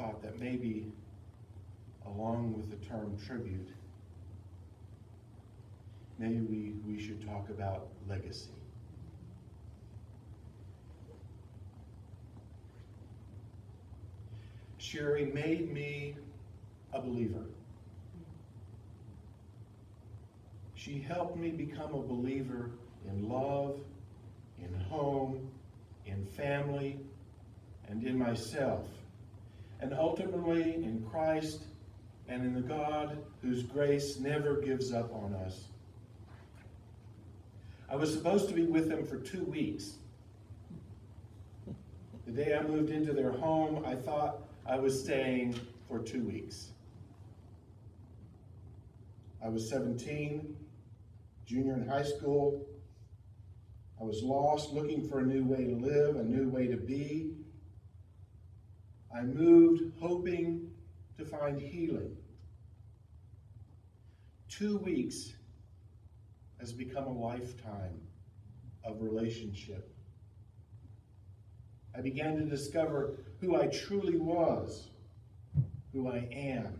thought that maybe, along with the term tribute, maybe we should talk about legacy. Gerry made me a believer. She helped me become a believer in love, in home, in family, and in myself, and ultimately in Christ and in the God whose grace never gives up on us. I was supposed to be with them for 2 weeks. The day I moved into their home, I thought I was staying for 2 weeks. I was 17, junior in high school. I was lost, looking for a new way to live, a new way to be. I moved hoping to find healing. 2 weeks has become a lifetime of relationship. I began to discover who I truly was, who I am.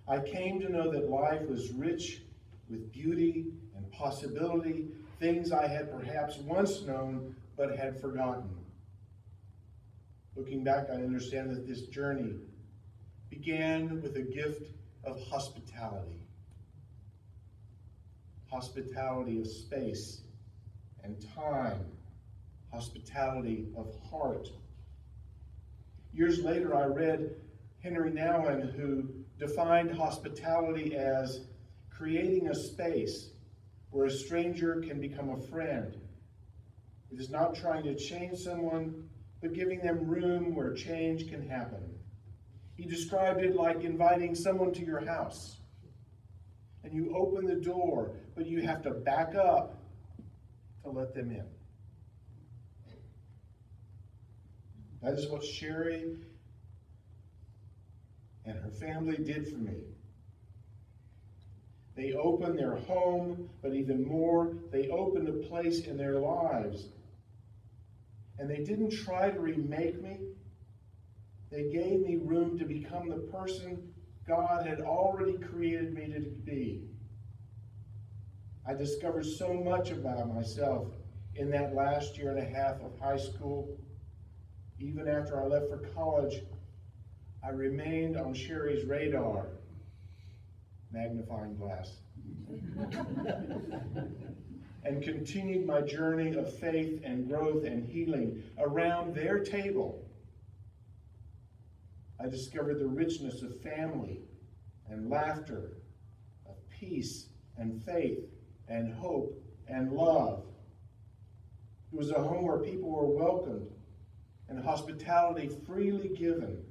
I came to know that life was rich with beauty and possibility, things I had perhaps once known but had forgotten. Looking back, I understand that this journey began with a gift of hospitality. Hospitality of space and time. Hospitality of heart. Years later, I read Henry Nouwen, who defined hospitality as creating a space where a stranger can become a friend. It is not trying to change someone, but giving them room where change can happen. He described it like inviting someone to your house, and you open the door, but you have to back up to let them in. That is what Gerry and her family did for me. They opened their home, but even more, they opened a place in their lives. And they didn't try to remake me. They gave me room to become the person God had already created me to be. I discovered so much about myself in that last year and a half of high school. Even after I left for college, I remained on Gerry's radar, magnifying glass, and continued my journey of faith and growth and healing around their table. I discovered the richness of family and laughter, of peace and faith and hope and love. It was a home where people were welcomed and hospitality freely given.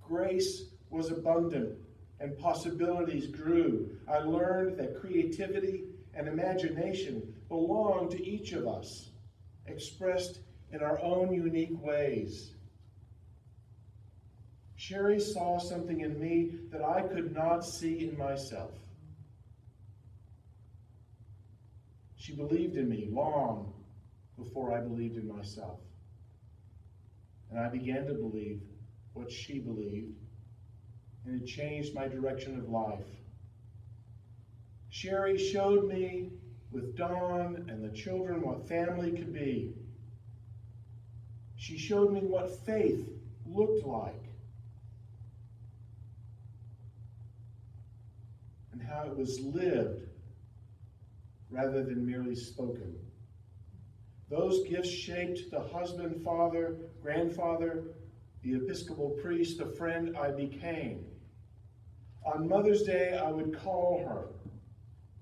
Grace was abundant and possibilities grew. I learned that creativity and imagination belong to each of us, expressed in our own unique ways. Gerry saw something in me that I could not see in myself. She believed in me long before I believed in myself. And I began to believe what she believed, and it changed my direction of life. Gerry showed me with Dawn and the children what family could be. She showed me what faith looked like and how it was lived rather than merely spoken. Those gifts shaped the husband, father, grandfather, the Episcopal priest, the friend I became. On Mother's Day, I would call her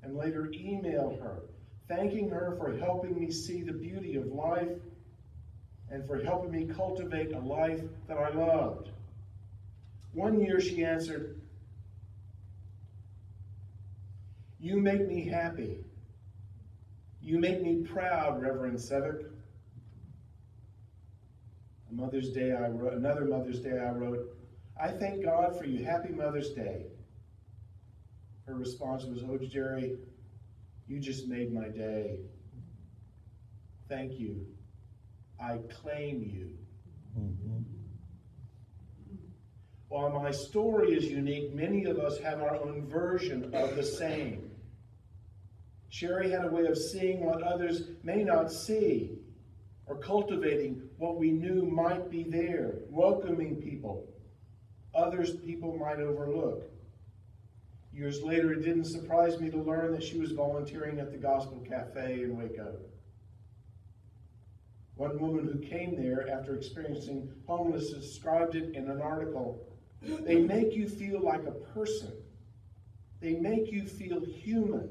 and later email her, thanking her for helping me see the beauty of life and for helping me cultivate a life that I loved. One year she answered, "You make me happy. You make me proud, Reverend Sevick." Another Mother's Day I wrote, "I thank God for you. Happy Mother's Day." Her response was, "Oh, Gerry, you just made my day. Thank you. I claim you." While my story is unique, many of us have our own version of the same. Gerry had a way of seeing what others may not see, or cultivating what we knew might be there, welcoming people others people might overlook. Years later, it didn't surprise me to learn that she was volunteering at the Gospel Cafe in Waco. One woman who came there after experiencing homelessness described it in an article. They make you feel like a person. They make you feel human.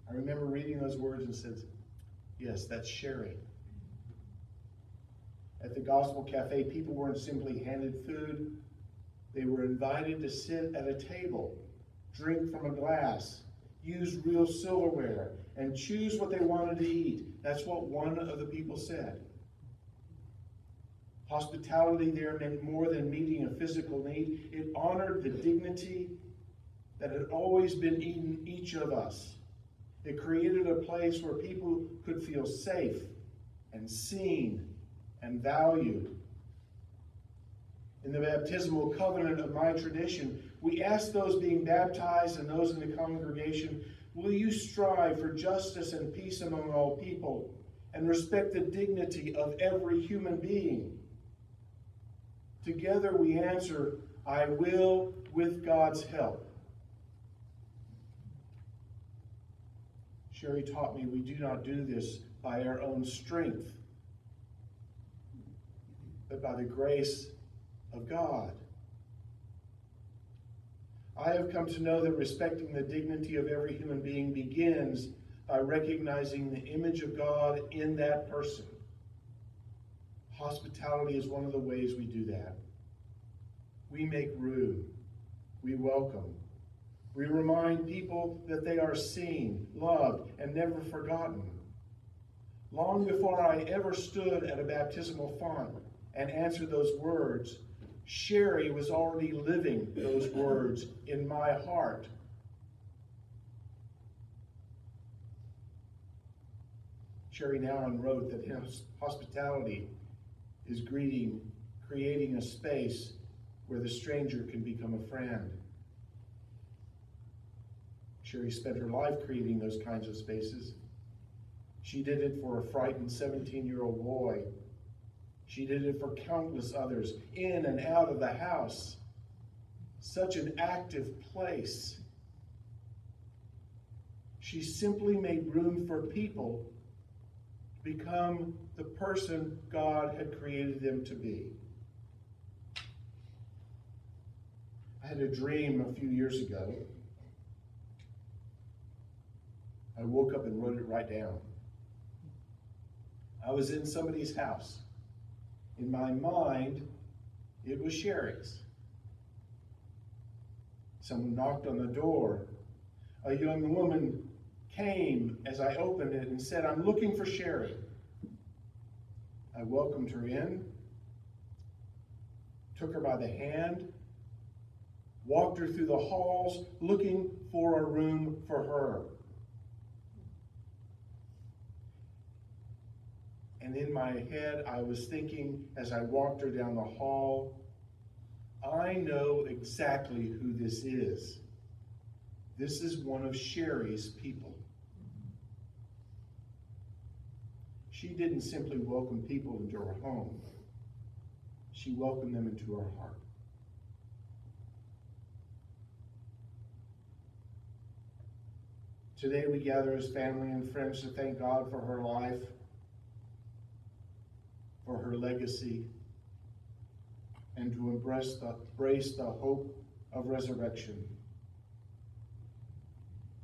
I remember reading those words and said, yes, that's Gerry. At the Gospel Cafe, people weren't simply handed food. They were invited to sit at a table, drink from a glass, use real silverware, and choose what they wanted to eat. That's what one of the people said. Hospitality there meant more than meeting a physical need. It honored the dignity that had always been in each of us. It created a place where people could feel safe and seen and valued. In the baptismal covenant of my tradition, we ask those being baptized and those in the congregation, will you strive for justice and peace among all people and respect the dignity of every human being? Together we answer, I will, with God's help. Gerry taught me we do not do this by our own strength, but by the grace of God. I have come to know that respecting the dignity of every human being begins by recognizing the image of God in that person. Hospitality is one of the ways we do that. We make room. We welcome. We remind people that they are seen, loved, and never forgotten. Long before I ever stood at a baptismal font and answered those words, Gerry was already living those words in my heart. Gerry Nouwen wrote that hospitality is creating a space where the stranger can become a friend. Gerry spent her life creating those kinds of spaces. She did it for a frightened 17-year-old boy. She did it for countless others in and out of the house. Such an active place. She simply made room for people to become the person God had created them to be. I had a dream a few years ago. I woke up and wrote it right down. I was in somebody's house. In my mind, it was Gerry's. Someone knocked on the door. A young woman came as I opened it and said, I'm looking for Gerry. I welcomed her in, took her by the hand, walked her through the halls looking for a room for her. And in my head, I was thinking as I walked her down the hall, I know exactly who this is. This is one of Gerry's people. She didn't simply welcome people into her home. She welcomed them into her heart. Today we gather as family and friends to thank God for her life, for her legacy, and to embrace the hope of resurrection.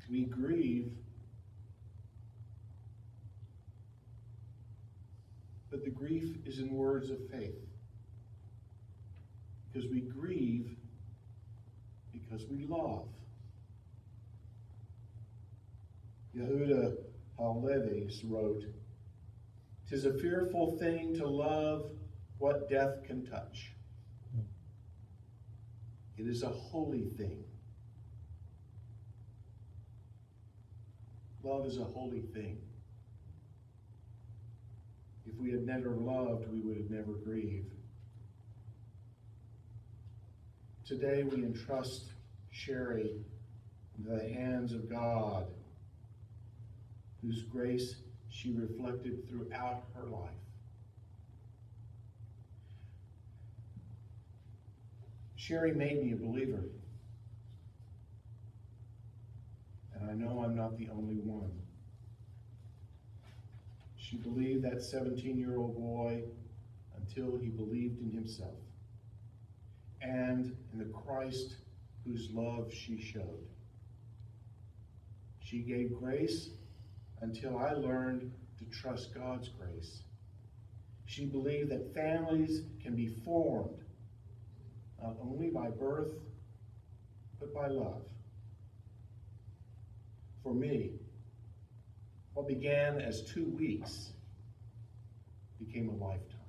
We grieve, but the grief is in words of faith. Because we grieve because we love. Yehuda Halevi wrote, "'Tis a fearful thing to love what death can touch. It is a holy thing." Love is a holy thing. If we had never loved, we would have never grieved. Today we entrust Sherry into the hands of God, whose grace she reflected throughout her life. Sherry made me a believer, and I know I'm not the only one. She believed that 17-year-old boy until he believed in himself and in the Christ whose love she showed. She gave grace until I learned to trust God's grace. She believed that families can be formed not only by birth, but by love. For me, what began as 2 weeks became a lifetime.